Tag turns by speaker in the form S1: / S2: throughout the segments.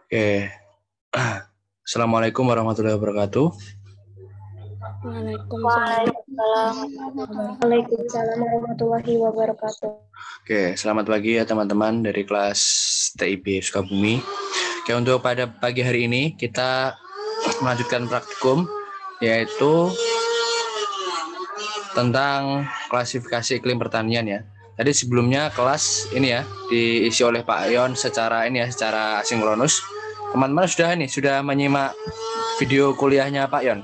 S1: Oke. Assalamualaikum warahmatullahi wabarakatuh.
S2: Waalaikumsalam warahmatullahi wabarakatuh.
S1: Oke, selamat pagi ya teman-teman dari kelas TIB Sukabumi. Oke, untuk pada pagi hari ini kita melanjutkan praktikum yaitu tentang klasifikasi iklim pertanian ya. Tadi sebelumnya kelas ini ya diisi oleh Pak Yon secara asinkronus. Teman-teman sudah menyimak video kuliahnya Pak Yon?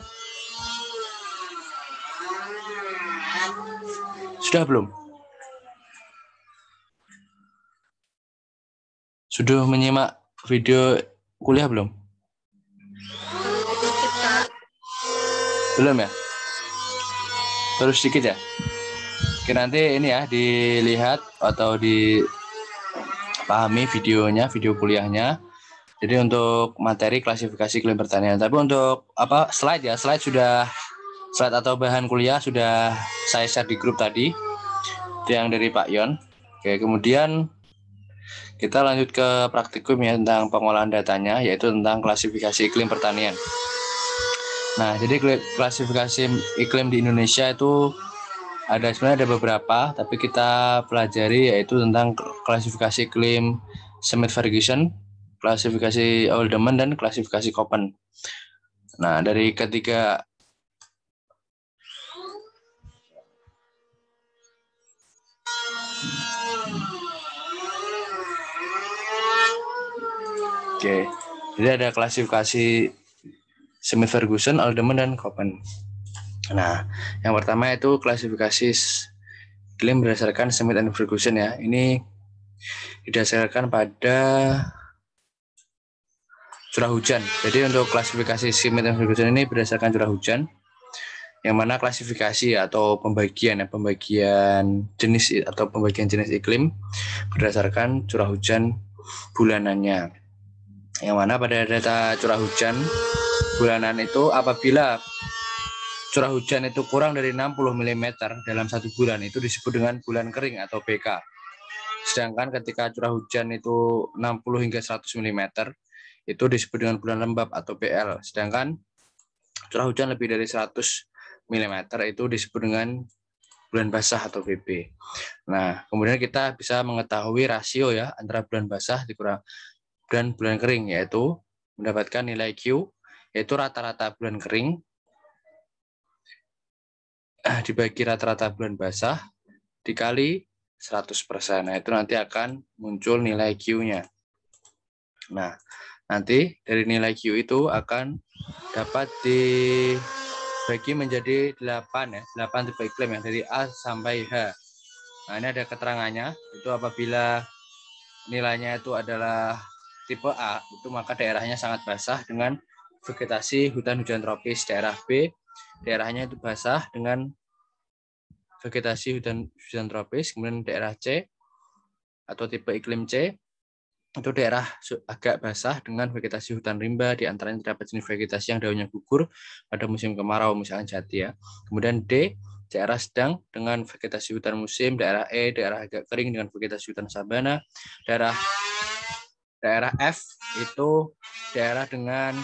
S1: Sudah belum? Sudah menyimak video kuliah belum? Belum ya? Terus sedikit ya? Oke, nanti ini ya dilihat atau dipahami videonya, video kuliahnya. Jadi untuk materi klasifikasi iklim pertanian. Tapi untuk slide atau bahan kuliah sudah saya share di grup tadi. Itu yang dari Pak Yon. Oke, kemudian kita lanjut ke praktikum ya tentang pengolahan datanya, yaitu tentang klasifikasi iklim pertanian. Nah, jadi klasifikasi iklim di Indonesia itu sebenarnya ada beberapa, tapi kita pelajari yaitu tentang klasifikasi iklim Smith-Ferguson, klasifikasi Haldeman, dan klasifikasi Köppen. Nah, dari ketiga Oke, jadi ada klasifikasi Smith-Ferguson, Haldeman, dan Köppen. Nah, yang pertama itu klasifikasi iklim berdasarkan Smith and Ferguson ya. Ini didasarkan pada curah hujan. Jadi untuk klasifikasi Smith and Ferguson ini berdasarkan curah hujan, yang mana klasifikasi atau pembagian jenis iklim berdasarkan curah hujan bulanannya. Yang mana pada data curah hujan bulanan itu apabila curah hujan itu kurang dari 60 mm dalam satu bulan itu disebut dengan bulan kering atau BK. Sedangkan ketika curah hujan itu 60 hingga 100 mm itu disebut dengan bulan lembab atau BL. Sedangkan curah hujan lebih dari 100 mm itu disebut dengan bulan basah atau BB. Nah, kemudian kita bisa mengetahui rasio ya antara bulan basah dan bulan kering, yaitu mendapatkan nilai Q, yaitu rata-rata bulan kering dibagi rata-rata bulan basah dikali 100%. Nah, itu nanti akan muncul nilai Q-nya. Nah, nanti dari nilai Q itu akan dapat dibagi menjadi 8 ya, 8 tipe iklim ya, dari A sampai H. Nah, ini ada keterangannya, itu apabila nilainya itu adalah tipe A, itu maka daerahnya sangat basah dengan vegetasi hutan-hujan tropis. Daerah B, daerahnya itu basah dengan vegetasi hutan tropis. Kemudian daerah C atau tipe iklim C itu daerah agak basah dengan vegetasi hutan rimba, di antaranya terdapat jenis vegetasi yang daunnya gugur pada musim kemarau, misalnya jati ya. Kemudian D, daerah sedang dengan vegetasi hutan musim. Daerah E, daerah agak kering dengan vegetasi hutan sabana. Daerah F itu daerah dengan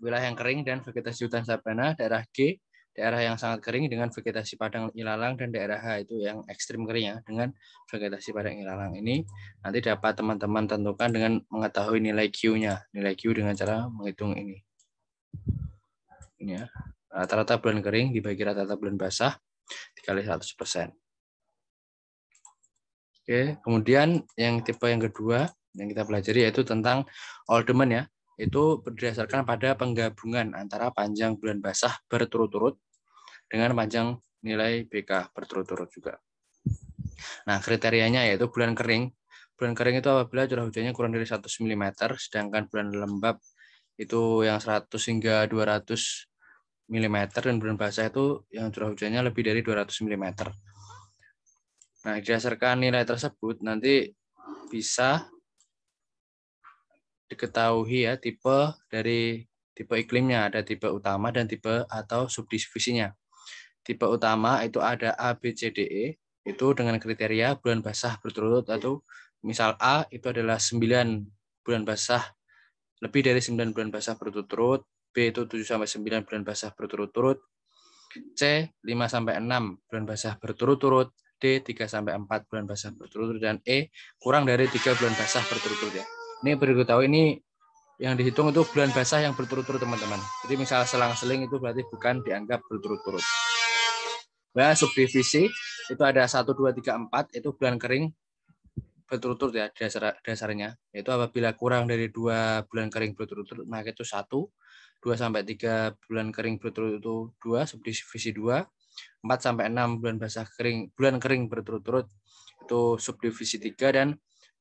S1: wilayah yang kering dan vegetasi hutan sabana. Daerah G, daerah yang sangat kering dengan vegetasi padang ilalang. Dan daerah H itu yang ekstrim kering ya, dengan vegetasi padang ilalang. Ini nanti dapat teman-teman tentukan dengan mengetahui nilai Q-nya. Nilai Q dengan cara menghitung ini. Ini ya. Rata-rata bulan kering dibagi rata-rata bulan basah dikali 100%. Oke, kemudian yang tipe yang kedua yang kita pelajari yaitu tentang Haldeman ya. Itu berdasarkan pada penggabungan antara panjang bulan basah berturut-turut dengan panjang nilai BK berturut-turut juga. Nah, kriterianya yaitu bulan kering. Bulan kering itu apabila curah hujannya kurang dari 100 mm, sedangkan bulan lembab itu yang 100 hingga 200 mm, dan bulan basah itu yang curah hujannya lebih dari 200 mm. Nah, berdasarkan nilai tersebut nanti bisa diketahui ya tipe iklimnya. Ada tipe utama dan tipe atau subdivisinya. Tipe utama itu ada A, B, C, D, E. Itu dengan kriteria bulan basah berturut-turut, atau misal A itu adalah 9 bulan basah lebih dari 9 bulan basah berturut-turut, B itu 7-9 bulan basah berturut-turut, C 5-6 bulan basah berturut-turut, D 3-4 bulan basah berturut-turut, dan E kurang dari 3 bulan basah berturut-turut ya. Ini perlu tahu, ini yang dihitung itu bulan basah yang berturut-turut teman-teman. Jadi misal selang-seling itu berarti bukan dianggap berturut-turut. Nah, subdivisi itu ada 1, 2, 3, 4 itu bulan kering berturut-turut ya dasarnya. Yaitu apabila kurang dari 2 bulan kering berturut-turut maka itu 1, 2-3 bulan kering berturut-turut itu 2, subdivisi 2, 4-6 bulan basah bulan kering berturut-turut itu subdivisi 3, dan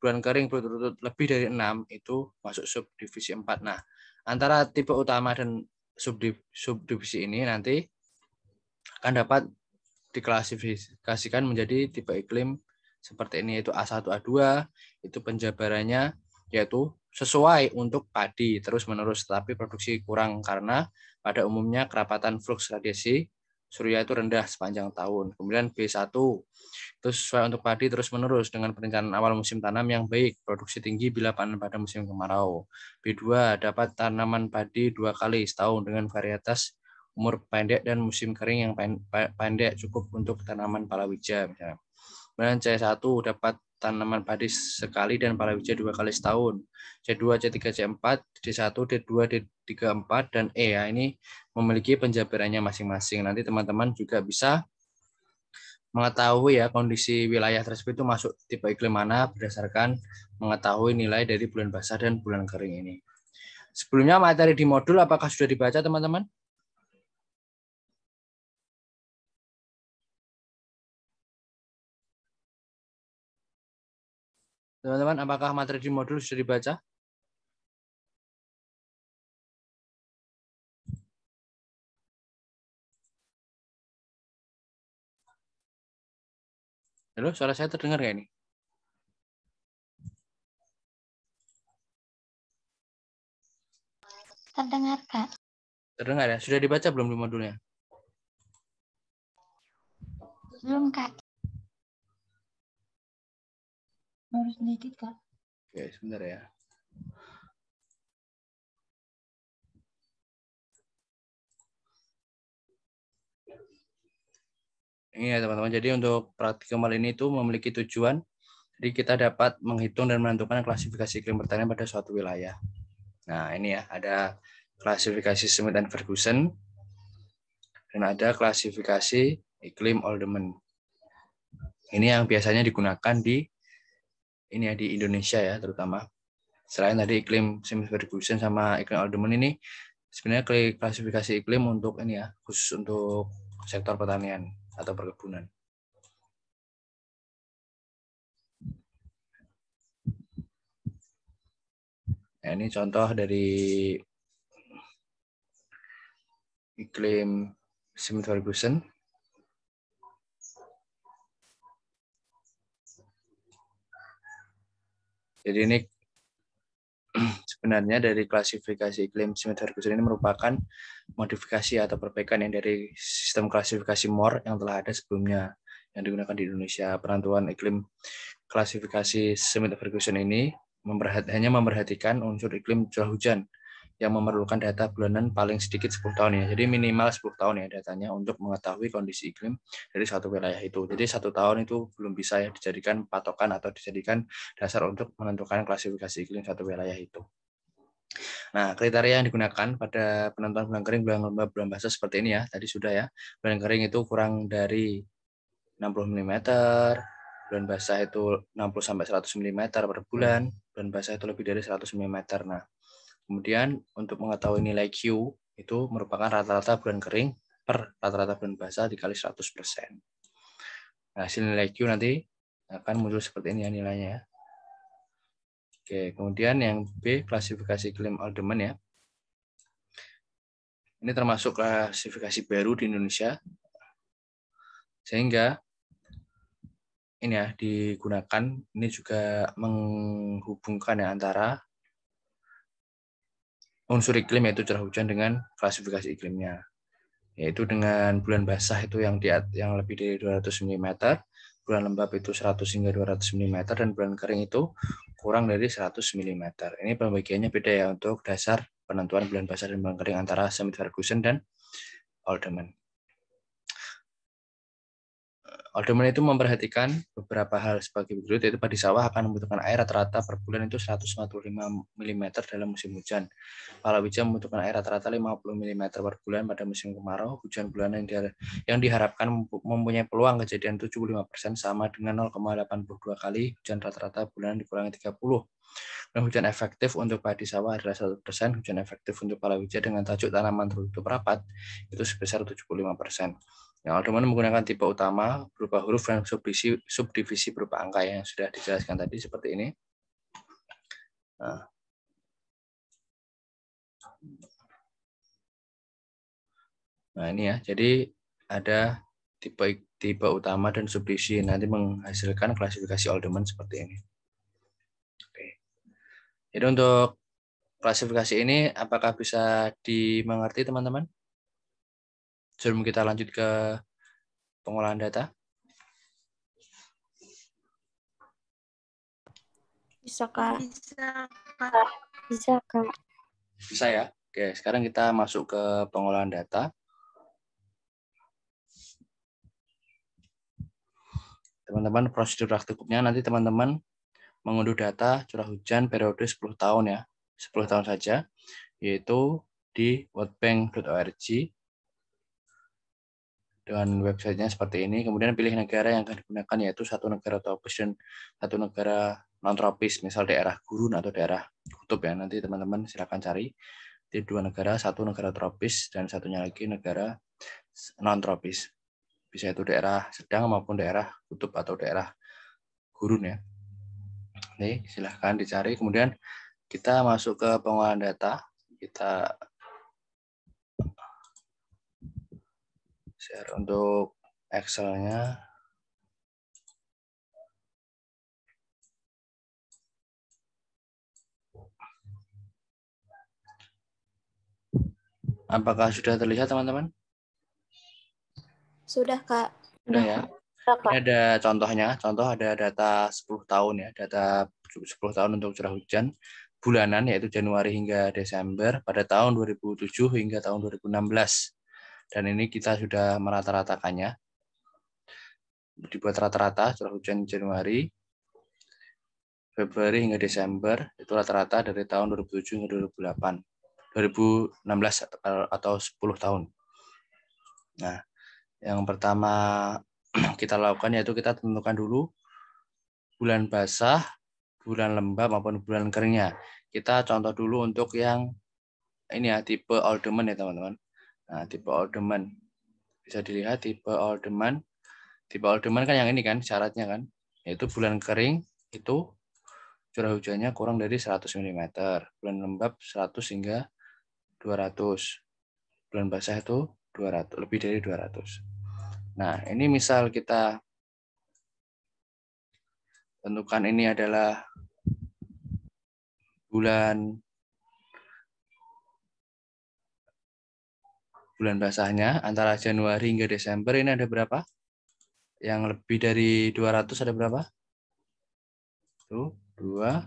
S1: bulan kering berturut-turut lebih dari 6 itu masuk subdivisi 4. Nah, antara tipe utama dan subdivisi ini nanti akan dapat diklasifikasikan menjadi tipe iklim seperti ini, yaitu A1, A2, itu penjabarannya yaitu sesuai untuk padi terus-menerus, tetapi produksi kurang karena pada umumnya kerapatan fluks radiasi surya itu rendah sepanjang tahun. Kemudian B1 itu sesuai untuk padi terus-menerus dengan perencanaan awal musim tanam yang baik, produksi tinggi bila panen pada musim kemarau. B2 dapat tanaman padi 2 kali setahun dengan varietas umur pendek dan musim kering yang pendek, cukup untuk tanaman palawija misalnya. Kemudian C1 dapat tanaman padi sekali dan palawija 2 kali setahun. C2, C3, C4, D1, D2, D3, 4, dan E ya, ini memiliki penjabarannya masing-masing. Nanti teman-teman juga bisa mengetahui ya kondisi wilayah tersebut itu masuk tipe iklim mana berdasarkan mengetahui nilai dari bulan basah dan bulan kering ini. Sebelumnya materi di modul apakah sudah dibaca teman-teman? Teman-teman, apakah materi di modul sudah dibaca? Halo, suara saya terdengar nggak ini?
S3: Terdengar, Kak.
S1: Terdengar ya? Sudah dibaca belum di modulnya?
S3: Belum, Kak. Baru sedikit, Kak.
S1: Oke, sebentar ya. Ini ya teman-teman, jadi untuk praktikum ini itu memiliki tujuan, jadi kita dapat menghitung dan menentukan klasifikasi iklim pertanian pada suatu wilayah. Nah ini ya, ada klasifikasi Smith and Ferguson, dan ada klasifikasi iklim Oldham. Ini yang biasanya digunakan di ini ya, di Indonesia ya terutama. Selain tadi iklim Smith Ferguson sama iklim Oldham ini sebenarnya klasifikasi iklim untuk ini ya, khusus untuk sektor pertanian atau perkebunan. Nah, ini contoh dari iklim Smith Ferguson. Jadi ini sebenarnya dari klasifikasi iklim Smith Ferguson ini merupakan modifikasi atau perbaikan yang dari sistem klasifikasi Moore yang telah ada sebelumnya yang digunakan di Indonesia. Penentuan iklim klasifikasi Smith Ferguson ini hanya memperhatikan unsur iklim curah hujan yang memerlukan data bulanan paling sedikit 10 tahun ya. Jadi minimal 10 tahun ya datanya untuk mengetahui kondisi iklim dari suatu wilayah itu. Jadi 1 tahun itu belum bisa ya dijadikan patokan atau dijadikan dasar untuk menentukan klasifikasi iklim suatu wilayah itu. Nah, kriteria yang digunakan pada penentuan bulan kering, bulan lembab, bulan basah seperti ini ya. Tadi sudah ya. Bulan kering itu kurang dari 60 mm, bulan basah itu 60-100 mm per bulan, bulan basah itu lebih dari 100 mm. Nah, kemudian untuk mengetahui nilai Q itu merupakan rata-rata bulan kering per rata-rata bulan basah dikali 100%. Nah, hasil nilai Q nanti akan muncul seperti ini ya nilainya ya. Oke, kemudian yang B, klasifikasi iklim Oldham ya. Ini termasuk klasifikasi baru di Indonesia. Sehingga ini ya digunakan, ini juga menghubungkan ya antara unsur iklim yaitu curah hujan dengan klasifikasi iklimnya. Yaitu dengan bulan basah itu yang lebih dari 200 mm, bulan lembab itu 100 hingga 200 mm dan bulan kering itu kurang dari 100 mm. Ini pembagiannya beda ya untuk dasar penentuan bulan basah dan bulan kering antara Schmidt-Ferguson dan Haldeman. Haldeman itu memperhatikan beberapa hal sebagai berikut, yaitu padi sawah akan membutuhkan air rata-rata per bulan itu 145 mm dalam musim hujan. Palawija membutuhkan air rata-rata 50 mm per bulan pada musim kemarau. Hujan bulanan yang diharapkan mempunyai peluang kejadian 75% sama dengan 0,82 kali hujan rata-rata bulanan dikurangi 30. Dan hujan efektif untuk padi sawah adalah 1%, hujan efektif untuk palawija dengan tajuk tanaman tertutup rapat itu sebesar 75%. Yang Haldeman menggunakan tipe utama berupa huruf dan subdivisi berupa angka yang sudah dijelaskan tadi seperti ini. Nah ini ya, jadi ada tipe utama dan subdivisi nanti menghasilkan klasifikasi Haldeman seperti ini. Oke. Jadi untuk klasifikasi ini apakah bisa dimengerti teman-teman? Sebelum kita lanjut ke pengolahan data.
S2: Bisa, Kak. Bisa, Kak.
S1: Bisa ya? Oke, sekarang kita masuk ke pengolahan data. Teman-teman, prosedur praktikumnya nanti teman-teman mengunduh data curah hujan periode 10 tahun ya. 10 tahun saja, yaitu di worldbank.org dengan websitenya seperti ini. Kemudian pilih negara yang akan digunakan, yaitu satu negara tropis dan satu negara non-tropis, misal daerah gurun atau daerah kutub ya. Nanti teman-teman silakan cari di dua negara, satu negara tropis dan satunya lagi negara non-tropis. Bisa itu daerah sedang maupun daerah kutub atau daerah gurun ya. Oke, silahkan dicari. Kemudian kita masuk ke pengolahan data. Kita share untuk Excel-nya. Apakah sudah terlihat teman-teman?
S2: Sudah, Kak.
S1: Sudah ya.
S2: Sudah, Kak.
S1: Ini ada contohnya. Contoh ada data 10 tahun ya. Data 10 tahun untuk curah hujan bulanan, yaitu Januari hingga Desember pada tahun 2007 hingga tahun 2016. Dan ini kita sudah merata-ratakannya. Dibuat rata-rata curah hujan Januari, Februari hingga Desember itu rata-rata dari tahun 2007 hingga 2016 atau 10 tahun. Nah, yang pertama kita lakukan yaitu kita tentukan dulu bulan basah, bulan lembab maupun bulan keringnya. Kita contoh dulu untuk yang ini ya, tipe Haldeman ya teman-teman. Nah, tipe Haldeman bisa dilihat tipe Haldeman. Tipe Haldeman kan yang ini kan syaratnya kan, yaitu bulan kering itu curah hujannya kurang dari 100 mm, bulan lembab 100 hingga 200, bulan basah itu 200, lebih dari 200. Nah, ini misal kita tentukan ini adalah bulan basahnya antara Januari hingga Desember, ini ada berapa? Yang lebih dari 200 ada berapa? Tuh, 2,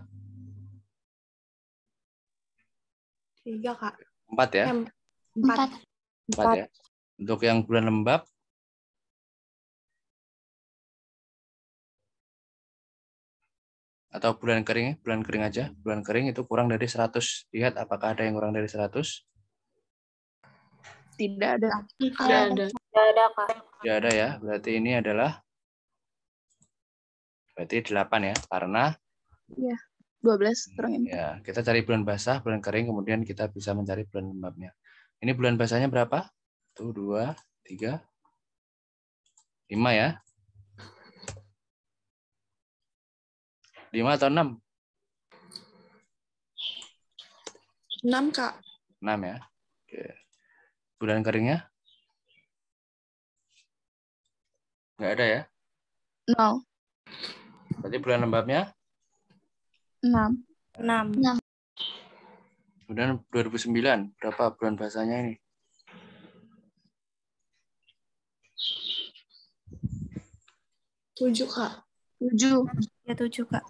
S2: 3, Kak.
S1: 4 ya?
S3: 4.
S1: 4 ya. Untuk yang bulan lembab, atau bulan kering aja. Bulan kering itu kurang dari 100. Lihat apakah ada yang kurang dari 100?
S2: Tidak ada.
S3: Tidak ada.
S2: Tidak ada, Kak.
S1: Tidak ada ya. Berarti ini adalah 8 ya. Karena
S2: 12 kurang 4.
S1: ya, kita cari bulan basah, bulan kering, kemudian kita bisa mencari bulan lembabnya. Ini bulan basahnya berapa? 1, 2, 3, 5 ya. 5 atau 6?
S2: 6, Kak.
S1: 6 ya. Oke. Bulan keringnya? Nggak ada ya.
S2: 0.
S1: Berarti bulan lembabnya?
S2: 6. 6.
S1: Kemudian 2009, berapa bulan basahnya ini?
S2: 7, Kak. 7.
S4: Ya 7, Kak.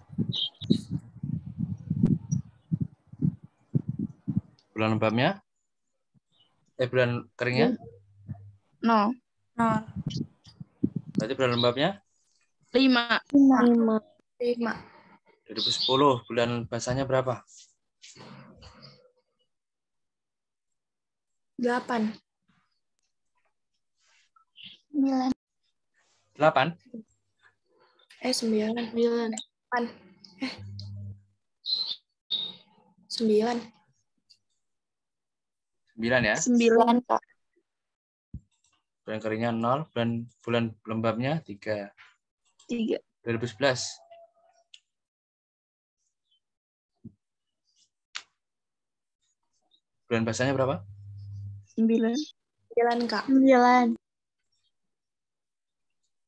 S1: Bulan lembabnya? Bulan keringnya?
S2: 0.
S4: 0.
S1: Berarti bulan lembabnya?
S2: 5.
S3: 5.
S1: 2010. Bulan basahnya berapa?
S2: 8.
S3: 9.
S1: 8?
S2: 9. 9. 9.
S1: 9 ya?
S2: 9, Kak.
S1: Bulan keringnya 0. Bulan lembabnya 3.
S2: 3.
S1: 2011. Bulan basahnya berapa?
S2: 9. 9, Kak.
S3: 9.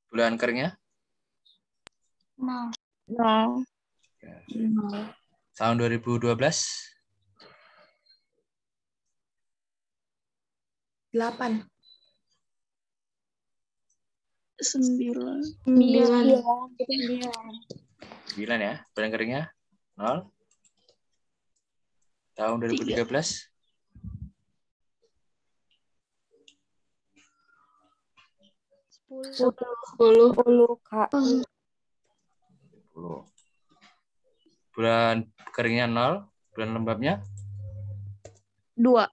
S1: Bulan keringnya?
S3: 0.
S2: 0.
S1: Tahun 2012.
S2: 8. 9.
S3: 9.
S1: 9 ya. Bulan keringnya 0. Tahun 2013.
S3: 10, Kak.
S1: 10. Bulan keringnya 0. Bulan lembabnya
S2: 2.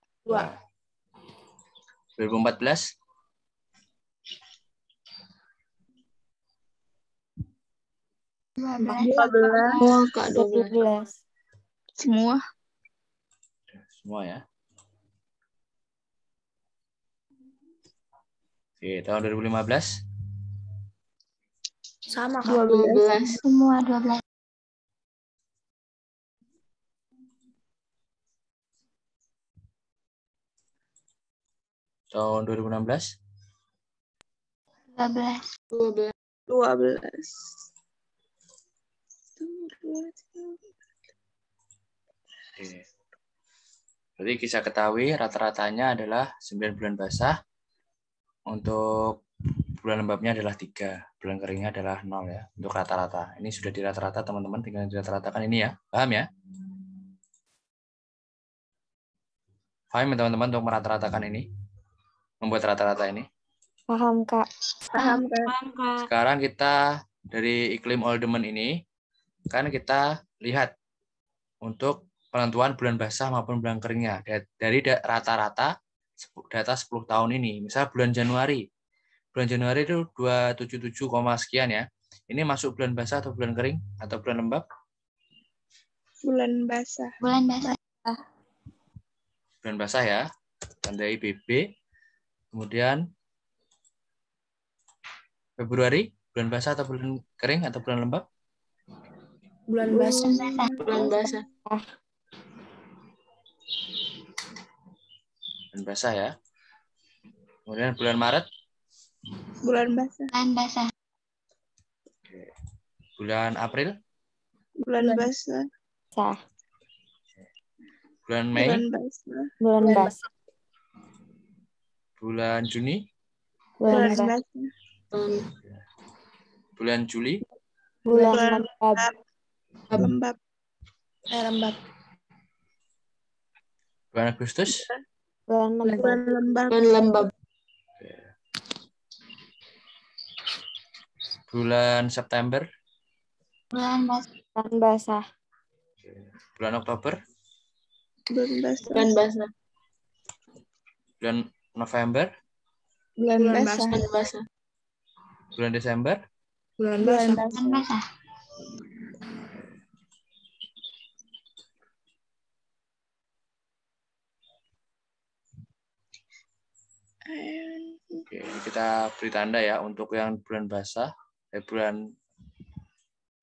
S1: 2014.
S2: 12.
S3: Kak, 12.
S2: Semua.
S1: Semua ya. Oke, tahun 2015.
S2: Sama, Kak. 12.
S3: Semua 12.
S1: Tahun 2016.
S3: 12.
S2: 12.
S1: Oke. Berarti bisa ketahui rata-ratanya adalah 9 bulan basah. Untuk bulan lembabnya adalah 3. Bulan keringnya adalah 0 ya. Untuk rata-rata. Ini sudah di rata-rata teman-teman. Tinggal dirata-ratakan ini ya. Paham ya? Paham ya teman-teman untuk merata-ratakan ini? Membuat rata-rata ini?
S3: Paham, Kak.
S2: Paham, Kak.
S1: Sekarang kita dari iklim Oldeman ini, kan kita lihat untuk penentuan bulan basah maupun bulan keringnya. Dari rata-rata data 10 tahun ini. Misal bulan Januari. Bulan Januari itu 277, sekian ya. Ini masuk bulan basah atau bulan kering? Atau bulan lembab?
S2: Bulan basah.
S3: Bulan basah.
S1: Bulan basah ya. Tandai BB. Kemudian Februari, bulan basah atau bulan kering atau bulan lembab?
S2: Bulan basah.
S3: Bulan basah.
S1: Bulan basah ya. Kemudian bulan Maret.
S2: Bulan basah.
S3: Bulan basah.
S1: Bulan April.
S2: Bulan basah.
S1: Bulan Mei.
S2: Bulan basah.
S3: Bulan basah.
S1: Bulan Juni.
S2: Bulan basah.
S1: Bulan Juli.
S3: Bulan lembab.
S2: Lembab.
S1: Bulan Agustus.
S3: Bulan lembab.
S2: Lembab.
S3: Lembab.
S1: Bulan September.
S3: Bulan basah. Bulan basah.
S1: Bulan Oktober.
S2: Bulan basah.
S3: Bulan basah.
S1: Bulan November.
S2: Bulan basah.
S3: Bulan basah.
S1: Bulan Desember.
S2: Bulan basah.
S3: Bulan basah.
S1: Oke, ini kita beri tanda ya untuk yang bulan basah, bulan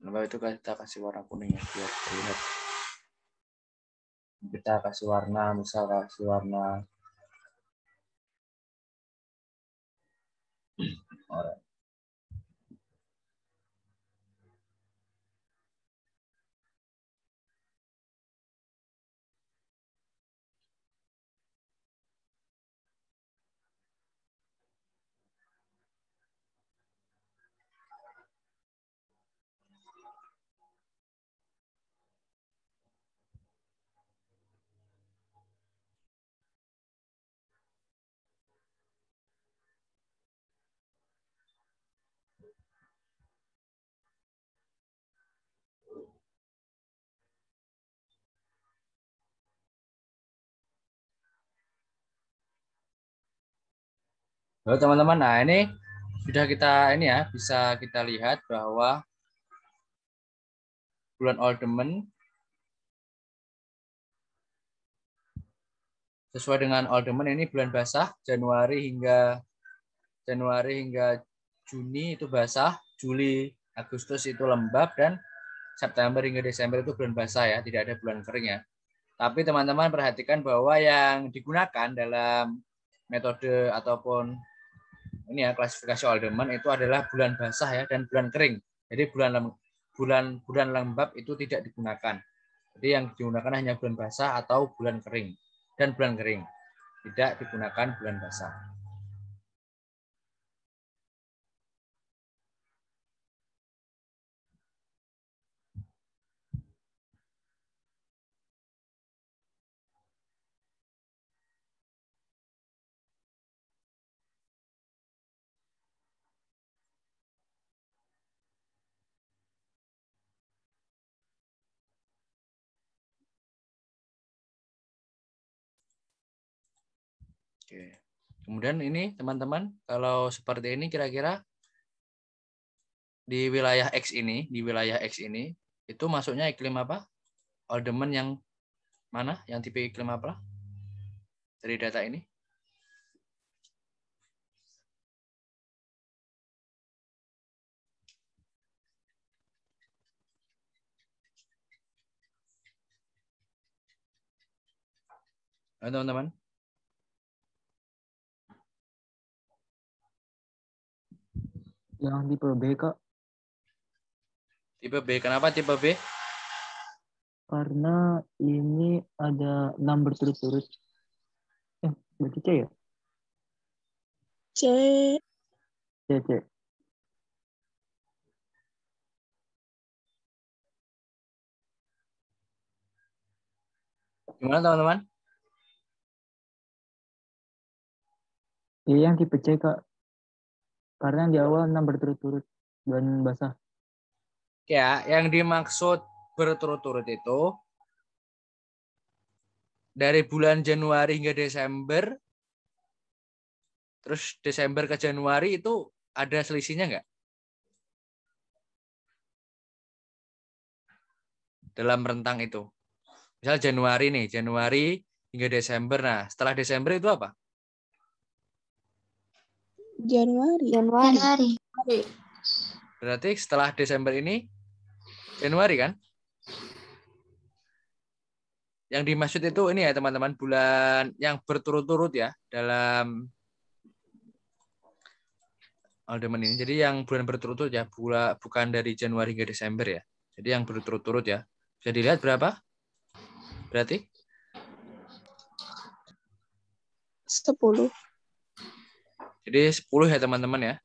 S1: lembab itu kita kasih warna kuning ya biar terlihat. Kita kasih warna, misal kasih warna oranye. Halo teman-teman, nah ini sudah kita ini ya, bisa kita lihat bahwa bulan Oldemen sesuai dengan Oldemen ini bulan basah, Januari hingga Juni itu basah, Juli, Agustus itu lembab, dan September hingga Desember itu bulan basah ya, tidak ada bulan kering ya. Tapi teman-teman perhatikan bahwa yang digunakan dalam metode ataupun ini ya klasifikasi Oldemen itu adalah bulan basah ya dan bulan kering. Jadi bulan lembab itu tidak digunakan. Jadi yang digunakan hanya bulan basah atau bulan kering dan bulan kering. Tidak digunakan bulan basah. Oke. Kemudian ini teman-teman, kalau seperti ini kira-kira di wilayah X ini, itu masuknya iklim apa? Oldemen yang mana? Yang tipe iklim apa? Dari data ini? Halo teman-teman.
S4: Yang tipe B, Kak.
S1: Tipe B. Kenapa tipe B?
S4: Karena ini ada 6 berturut-turut. Berarti C ya?
S2: C.
S4: C.
S1: Gimana teman-teman?
S4: Iya, yang tipe C, Kak. Karena di awal 6 berturut-turut bulan basah.
S1: Ya, yang dimaksud berturut-turut itu dari bulan Januari hingga Desember, terus Desember ke Januari itu ada selisihnya nggak? Dalam rentang itu. Misal Januari nih, Januari hingga Desember. Nah, setelah Desember itu apa?
S2: Januari.
S1: Berarti setelah Desember ini Januari kan? Yang dimaksud itu ini ya teman-teman, bulan yang berturut-turut ya dalam Aldemen ini. Jadi yang bulan berturut-turut ya, bukan dari Januari hingga Desember ya. Jadi yang berturut-turut ya. Bisa dilihat berapa? Berarti
S2: 10.
S1: jadi 10 ya teman-teman ya.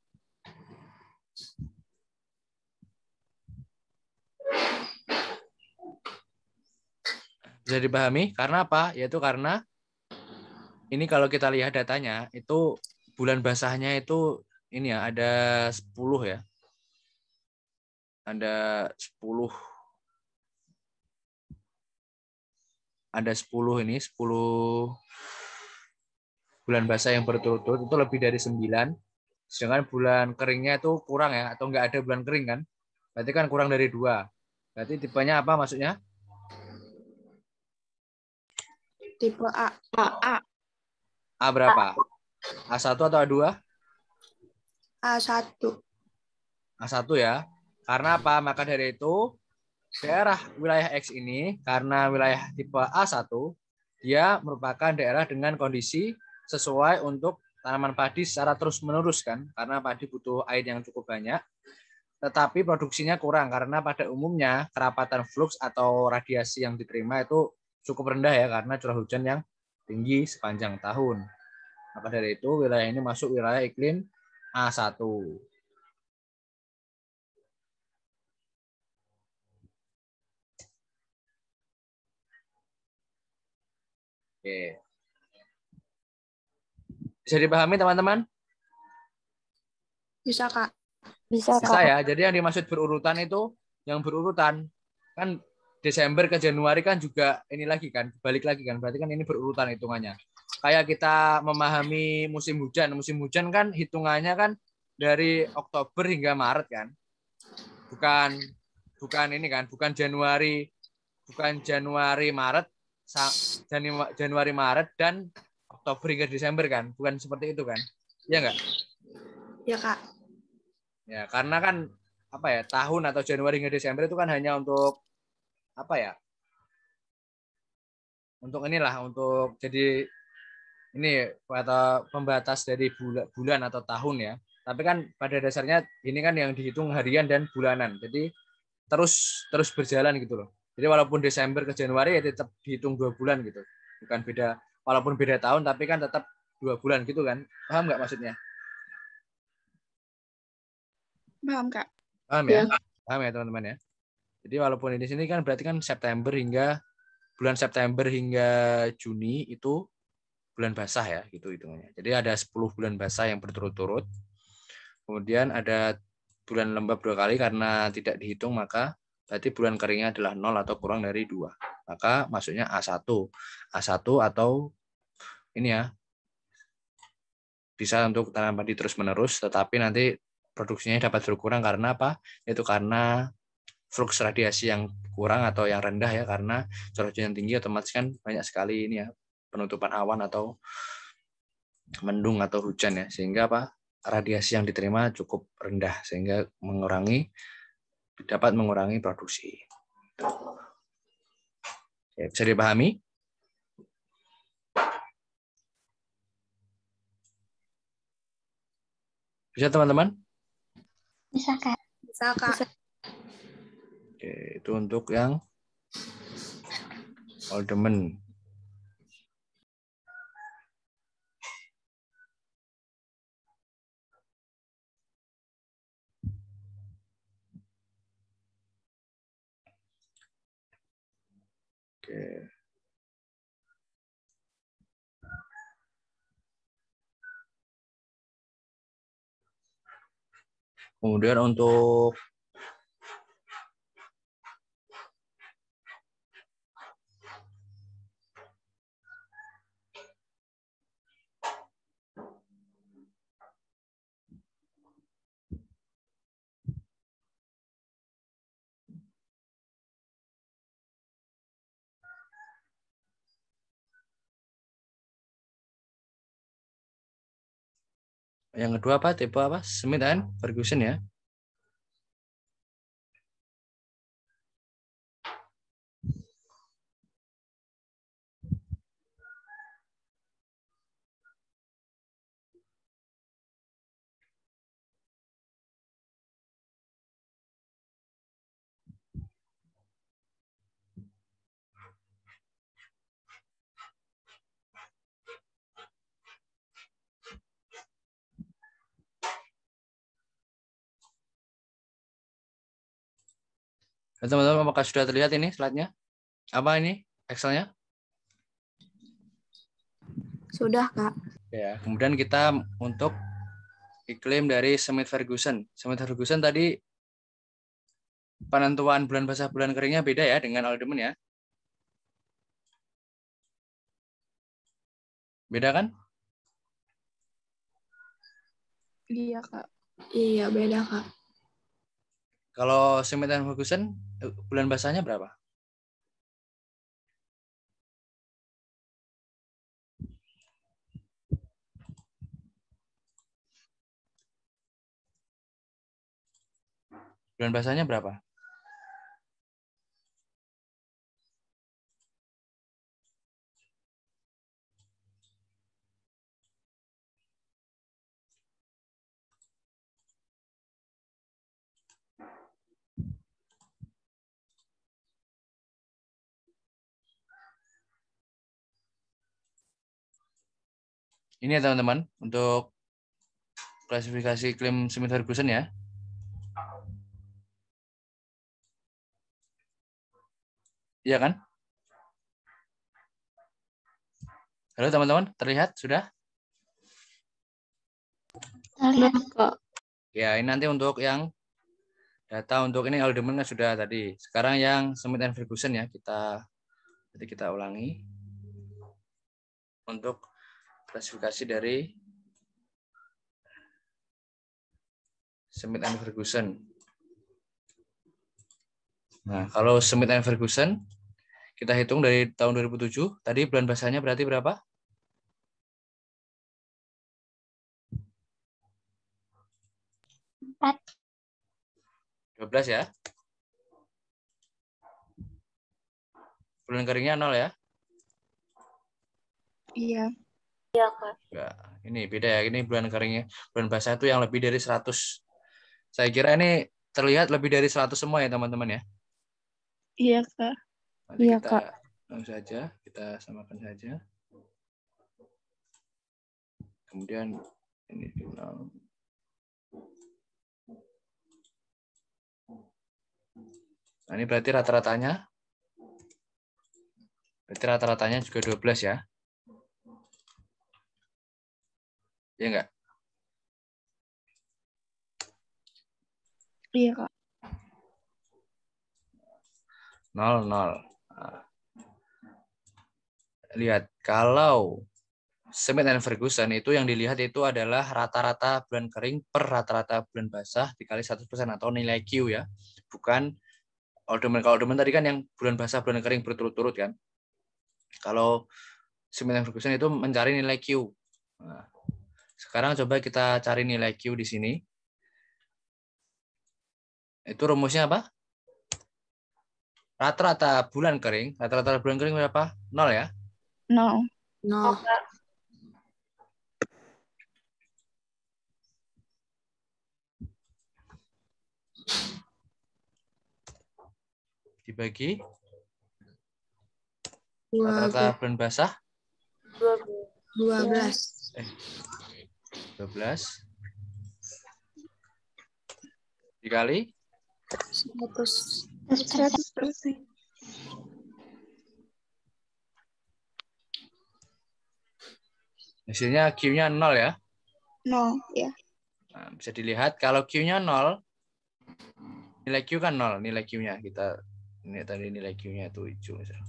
S1: Bisa dipahami karena apa? Yaitu karena ini kalau kita lihat datanya itu bulan basahnya itu ini ya ada 10 ya. Ada 10 ini 10 bulan basah yang berturut-turut itu lebih dari 9. Sedangkan bulan keringnya itu kurang ya, atau enggak ada bulan kering kan? Berarti kan kurang dari 2. Berarti tipenya apa maksudnya?
S2: Tipe A.
S1: A berapa? A1 atau A2?
S2: A1.
S1: A1 ya. Karena apa? Maka dari itu daerah wilayah X ini karena wilayah tipe A1 dia merupakan daerah dengan kondisi sesuai untuk tanaman padi secara terus-menerus kan, karena padi butuh air yang cukup banyak, tetapi produksinya kurang karena pada umumnya kerapatan fluks atau radiasi yang diterima itu cukup rendah ya karena curah hujan yang tinggi sepanjang tahun. Maka dari itu wilayah ini masuk wilayah iklim A1. Oke. Bisa dipahami teman-teman?
S2: Bisa, Kak.
S3: Bisa,
S1: Bisa
S3: Kak.
S1: ya. Jadi yang dimaksud berurutan itu yang berurutan kan Desember ke Januari kan juga ini lagi kan, balik lagi kan. Berarti kan ini berurutan hitungannya. kayak kita memahami musim hujan. Musim hujan kan hitungannya kan dari Oktober hingga Maret kan. Bukan ini kan, bukan Januari Maret, Januari Maret dan Oktober hingga Desember kan, bukan seperti itu kan? Iya nggak?
S2: Ya, Kak.
S1: Ya, karena kan apa ya, tahun atau Januari hingga Desember itu kan hanya untuk apa ya? Untuk inilah, untuk jadi ini atau pembatas dari bulan atau tahun ya. Tapi kan pada dasarnya ini kan yang dihitung harian dan bulanan. Jadi terus berjalan gitu loh. Jadi walaupun Desember ke Januari ya tetap dihitung 2 bulan gitu. Bukan beda, walaupun beda tahun tapi kan tetap 2 bulan gitu kan. Paham nggak maksudnya?
S2: Paham, Kak.
S1: Paham ya? Paham ya teman-teman ya. Jadi walaupun di sini kan berarti kan bulan September hingga Juni itu bulan basah ya gitu hitungannya. Jadi ada 10 bulan basah yang berturut-turut. Kemudian ada bulan lembab 2 kali karena tidak dihitung, maka berarti bulan keringnya adalah 0 atau kurang dari 2. Maka maksudnya A1. A1 atau ini ya, bisa untuk tanam padi terus-menerus, tetapi nanti produksinya dapat berkurang karena apa? Itu karena flux radiasi yang kurang atau yang rendah ya, karena curah hujan yang tinggi otomatis kan banyak sekali ini ya, penutupan awan atau mendung atau hujan ya, sehingga apa? Radiasi yang diterima cukup rendah sehingga dapat mengurangi produksi. Oke, bisa dipahami? Bisa teman-teman?
S3: Bisa, Kak.
S2: Bisa, Kak.
S1: Oke, itu untuk yang Oldemen. Oke. Kemudian untuk yang kedua apa? Tipe apa? Smith and Ferguson ya. Teman-teman, apakah sudah terlihat ini slide-nya? Apa ini Excel-nya?
S2: Sudah, Kak.
S1: Ya, kemudian kita untuk iklim dari Smith Ferguson. Smith Ferguson tadi penentuan bulan basah bulan keringnya beda ya dengan Oldemen ya. Beda kan?
S2: Iya, Kak. Iya, beda, Kak.
S1: Kalau Smith and Ferguson bulan basahnya berapa? Bulan basahnya berapa? Ini ya teman-teman, untuk klasifikasi iklim Smith Ferguson ya. Iya kan? Halo teman-teman, terlihat sudah?
S3: Terlihat,
S2: Kak.
S1: Ya, ini nanti untuk yang data untuk ini Oldemen sudah tadi. Sekarang yang Smith and Ferguson ya, kita ulangi. Untuk klasifikasi dari Smith and Ferguson. Nah, kalau Smith and Ferguson kita hitung dari tahun 2007, tadi bulan basahnya berarti berapa?
S3: Empat.
S1: 12 ya. Bulan keringnya 0 ya.
S2: Iya.
S1: Enggak. Ini beda ya. Ini bulan keringnya. Bulan basah itu yang lebih dari 100. Saya kira ini terlihat lebih dari 100 semua ya teman-teman ya.
S2: Iya, Kak.
S1: Nanti
S2: Iya,
S1: kita
S2: Kak.
S1: langsung saja, kita samakan saja. Kemudian ini final. Nah, ini berarti rata-ratanya. Berarti rata-ratanya juga 12 ya. Iya enggak?
S2: Iya, Kak.
S1: 0, 0. Nah, lihat, kalau Smith and Ferguson itu yang dilihat itu adalah rata-rata bulan kering per rata-rata bulan basah dikali 100% atau nilai Q ya. Bukan Alderman. Kalau Alderman tadi kan yang bulan basah, bulan kering berturut-turut kan. Kalau Smith and Ferguson itu mencari nilai Q. Nah, sekarang coba kita cari nilai Q di sini. Itu rumusnya apa? Rata-rata bulan kering berapa? 0 ya?
S2: 0.
S1: Dibagi rata-rata bulan basah
S2: 12.
S1: 12 dikali
S2: 100%.
S1: hasilnya Q-nya 0 ya.
S2: 0, ya.
S1: Nah, bisa dilihat kalau Q-nya 0, nilai Q kan 0, nilai Q-nya kita ini tadi nilai Q-nya itu hijau misalnya.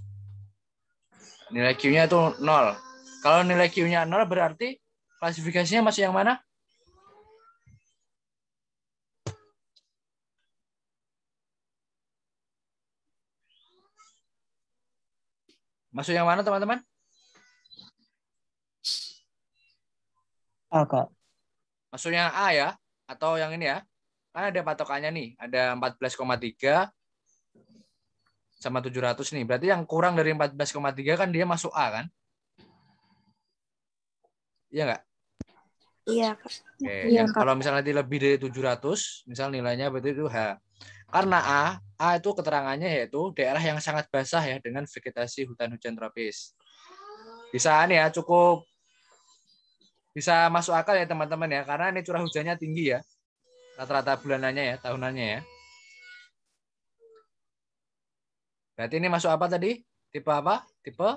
S1: Nilai Q-nya itu 0. Kalau nilai Q-nya 0 berarti klasifikasinya masih yang mana? Masuk yang mana teman-teman?
S4: A, Kak.
S1: Masuk yang A ya? Atau yang ini ya? Kan ada patokannya nih, ada 14,3 sama 700 nih. Berarti yang kurang dari 14,3 kan dia masuk A kan? Iya nggak?
S2: Iya, Kak.
S1: Oke,
S2: Iya,
S1: yang
S2: Kak.
S1: kalau misalnya nanti lebih dari 700, misal nilainya berarti itu H. Karena A itu keterangannya yaitu daerah yang sangat basah ya dengan vegetasi hutan hujan tropis. Bisa nih ya, cukup bisa masuk akal ya teman-teman ya, karena ini curah hujannya tinggi ya. Rata-rata bulanannya ya, tahunannya ya. Berarti ini masuk apa tadi? Tipe apa? Tipe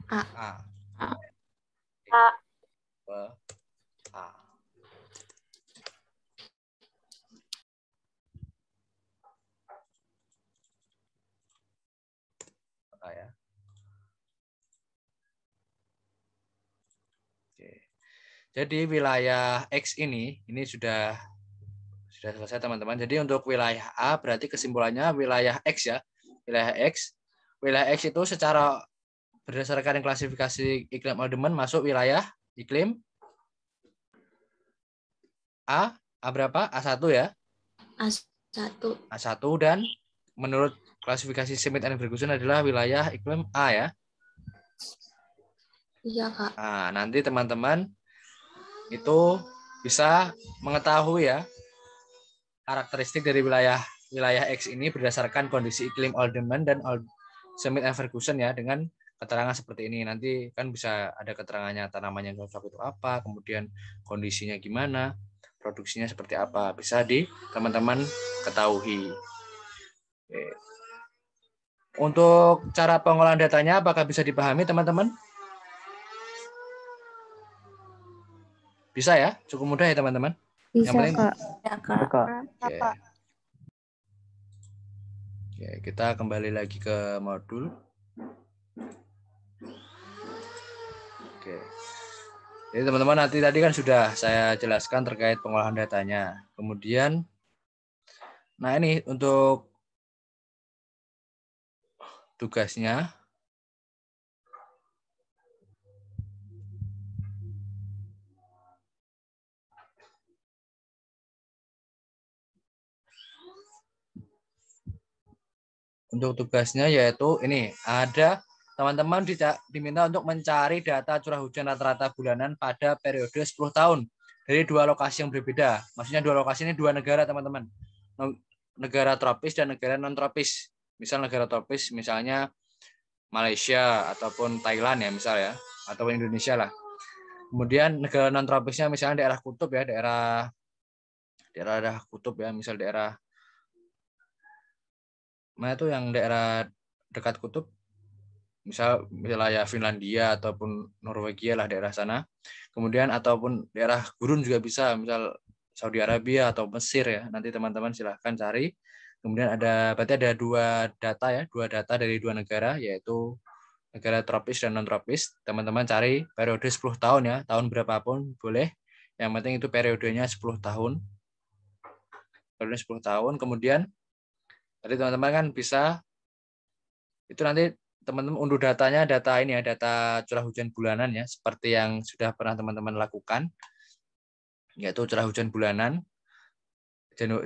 S2: A.
S1: A.
S2: A.
S1: Tipe A. A ya. Oke. Jadi wilayah X ini sudah selesai teman-teman. Jadi untuk wilayah A berarti kesimpulannya wilayah X ya. Wilayah X. Wilayah X itu secara berdasarkan klasifikasi iklim Alderman masuk wilayah iklim A. A berapa? A1 ya.
S2: A1.
S1: A1 dan menurut klasifikasi Smith and Ferguson adalah wilayah iklim A ya.
S2: Iya, Kak.
S1: Nah, nanti teman-teman itu bisa mengetahui ya karakteristik dari wilayah X ini berdasarkan kondisi iklim Alderman dan Smith and Ferguson ya dengan keterangan seperti ini. Nanti kan bisa ada keterangannya tanaman yang cocok itu apa, kemudian kondisinya gimana, produksinya seperti apa, bisa di teman-teman ketahui. Oke. Untuk cara pengolahan datanya apakah bisa dipahami teman-teman? Bisa ya, cukup mudah ya teman-teman.
S2: Bisa,
S1: Yang penting,
S2: Kak.
S3: Ya,
S4: A, Kak.
S1: oke. Oke, kita kembali lagi ke modul. Oke. Jadi teman-teman nanti tadi kan sudah saya jelaskan terkait pengolahan datanya. Kemudian, nah ini untuk tugasnya. Untuk tugasnya yaitu ini, ada teman-teman diminta untuk mencari data curah hujan rata-rata bulanan pada periode 10 tahun dari dua lokasi yang berbeda. Maksudnya dua lokasi ini dua negara, teman-teman. Negara tropis dan negara non tropis. Misal negara tropis misalnya Malaysia ataupun Thailand ya misal ya, ataupun Indonesia lah. Kemudian negara non tropisnya misalnya daerah kutub ya, daerah kutub ya, misal daerah mana itu yang daerah dekat kutub, misal wilayah Finlandia ataupun Norwegia lah daerah sana. Kemudian ataupun daerah gurun juga bisa, misal Saudi Arabia atau Mesir ya. Nanti teman-teman silahkan cari. Kemudian berarti ada dua data dari dua negara, yaitu negara tropis dan non tropis. Teman-teman cari periode 10 tahun ya, tahun berapapun boleh. Yang penting itu periodenya 10 tahun. Periode 10 tahun. Kemudian tadi teman-teman kan bisa itu nanti teman-teman unduh datanya, data ini ya, data curah hujan bulanan ya, seperti yang sudah pernah teman-teman lakukan, yaitu curah hujan bulanan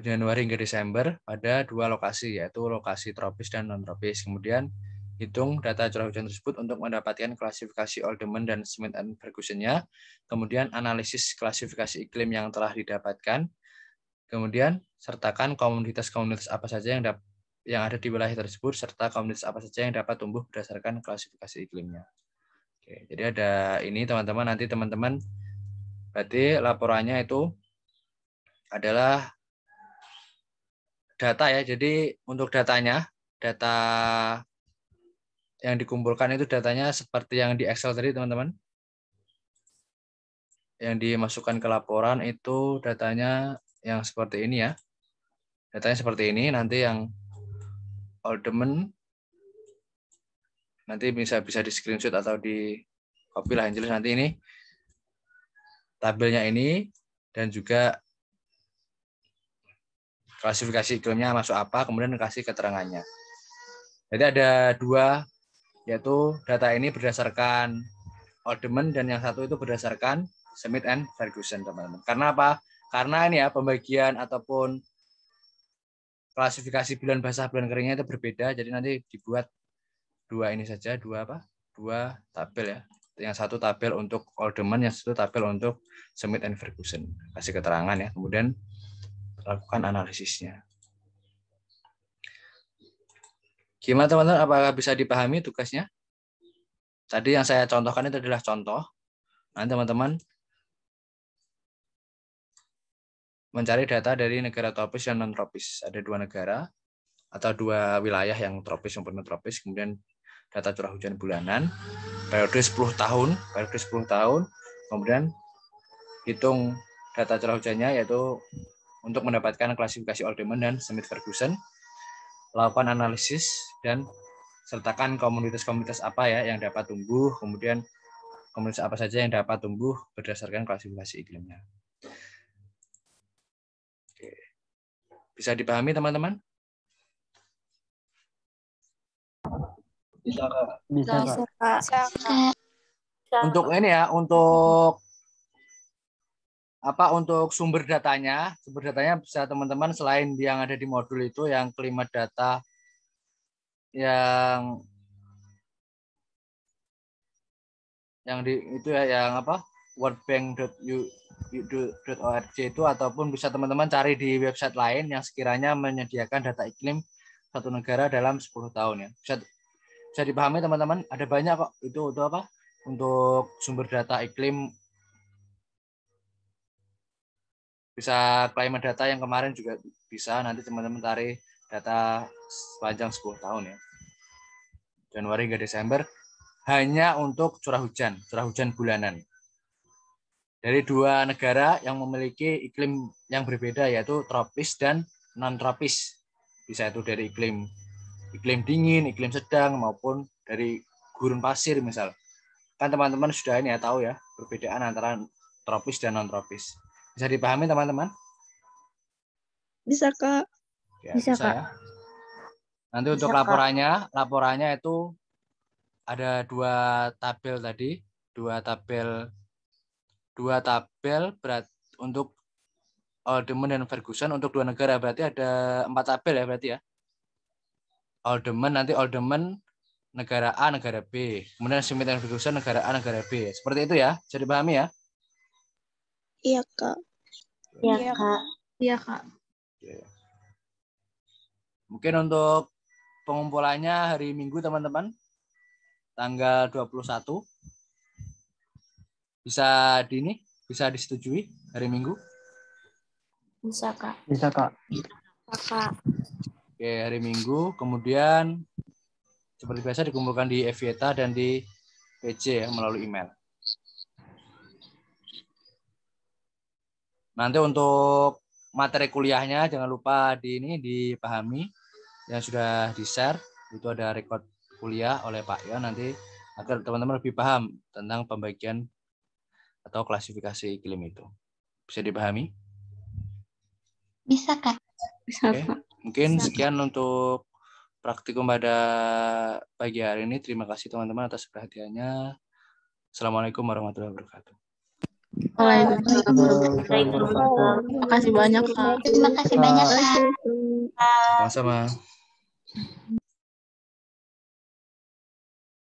S1: Januari hingga Desember pada dua lokasi, yaitu lokasi tropis dan non tropis. Kemudian hitung data curah hujan tersebut untuk mendapatkan klasifikasi Oldeman dan Smith and Ferguson-nya. Kemudian analisis klasifikasi iklim yang telah didapatkan. Kemudian sertakan komoditas-komoditas apa saja yang ada di wilayah tersebut, serta komoditas apa saja yang dapat tumbuh berdasarkan klasifikasi iklimnya. Oke, jadi ada ini teman-teman, nanti teman-teman berarti laporannya itu adalah data ya. Jadi untuk datanya, data yang dikumpulkan itu datanya seperti yang di Excel tadi teman-teman. Yang dimasukkan ke laporan itu datanya yang seperti ini ya. Datanya seperti ini, nanti yang Oldeman nanti bisa di screenshot atau di copy lah, yang jelas nanti ini tabelnya ini dan juga klasifikasi iklimnya masuk apa, kemudian kasih keterangannya. Jadi ada dua, yaitu data ini berdasarkan Oldeman dan yang satu itu berdasarkan Smith and Ferguson, teman-teman. Karena apa? Karena ini ya pembagian ataupun klasifikasi bulan basah bulan keringnya itu berbeda, jadi nanti dibuat dua ini saja, dua tabel ya. Yang satu tabel untuk Oldeman, yang satu tabel untuk Smith and Ferguson. Kasih keterangan ya, kemudian lakukan analisisnya. Gimana teman-teman, apakah bisa dipahami tugasnya? Tadi yang saya contohkan itu adalah contoh. Nanti teman-teman mencari data dari negara tropis dan non tropis. Ada dua negara atau dua wilayah yang tropis maupun non tropis. Kemudian data curah hujan bulanan periode 10 tahun. Kemudian hitung data curah hujannya, yaitu untuk mendapatkan klasifikasi Oldeman dan Smith Ferguson. Lakukan analisis dan sertakan komoditas-komoditas apa ya yang dapat tumbuh, kemudian komoditas apa saja yang dapat tumbuh berdasarkan klasifikasi iklimnya. Oke. Bisa dipahami teman-teman? Bisa, Kak.
S4: Bisa, Kak.
S1: Untuk ini ya, untuk sumber datanya bisa teman-teman selain yang ada di modul itu, yang kalimat data yang di itu ya, yang apa, worldbank.org itu, ataupun bisa teman-teman cari di website lain yang sekiranya menyediakan data iklim satu negara dalam 10 tahun ya. Bisa dipahami teman-teman, ada banyak kok itu apa untuk sumber data iklim. Bisa climate data yang kemarin juga bisa, nanti teman-teman tarik data sepanjang 10 tahun ya. Januari hingga Desember, hanya untuk curah hujan bulanan. Dari dua negara yang memiliki iklim yang berbeda, yaitu tropis dan non-tropis. Bisa itu dari iklim dingin, iklim sedang, maupun dari gurun pasir misal. kan teman-teman sudah ini ya tahu ya perbedaan antara tropis dan non tropis. Bisa dipahami teman-teman?
S2: Bisa, Kak.
S1: Ya,
S5: Bisa,
S1: bisa
S5: Kak.
S1: ya. Nanti untuk
S5: Bisa, Kak.
S1: laporannya itu ada dua tabel tadi, dua tabel berat untuk Haldeman dan Ferguson untuk dua negara, berarti ada 4 tabel ya berarti ya. Haldeman negara A, negara B. Kemudian Smith dan Ferguson negara A, negara B. Seperti itu ya, bisa dipahami ya?
S2: Iya, Kak.
S5: Iya, Kak.
S2: Iya, Kak.
S1: Mungkin untuk pengumpulannya hari Minggu teman-teman, tanggal 21. Bisa disetujui hari Minggu?
S5: Bisa, Kak.
S4: Bisa, Kak.
S5: Kak.
S1: Oke, hari Minggu. Kemudian seperti biasa dikumpulkan di Evieta dan di PC ya, melalui email. Nanti untuk materi kuliahnya jangan lupa dipahami yang sudah di-share, itu ada record kuliah oleh Pak Yon nanti agar teman-teman lebih paham tentang pembagian atau klasifikasi iklim itu. Bisa dipahami?
S3: Bisa, Kak.
S2: Bisa,
S1: Oke.
S2: Kak.
S1: Mungkin
S5: Bisa,
S1: sekian untuk praktikum pada pagi hari ini. Terima kasih teman-teman atas perhatiannya. Assalamualaikum warahmatullahi wabarakatuh.
S2: Waalaikumsalam.
S5: Waalaikumsalam.
S2: Terima kasih banyak, Kak.
S3: Terima kasih banyak, Kak.
S1: Sama-sama.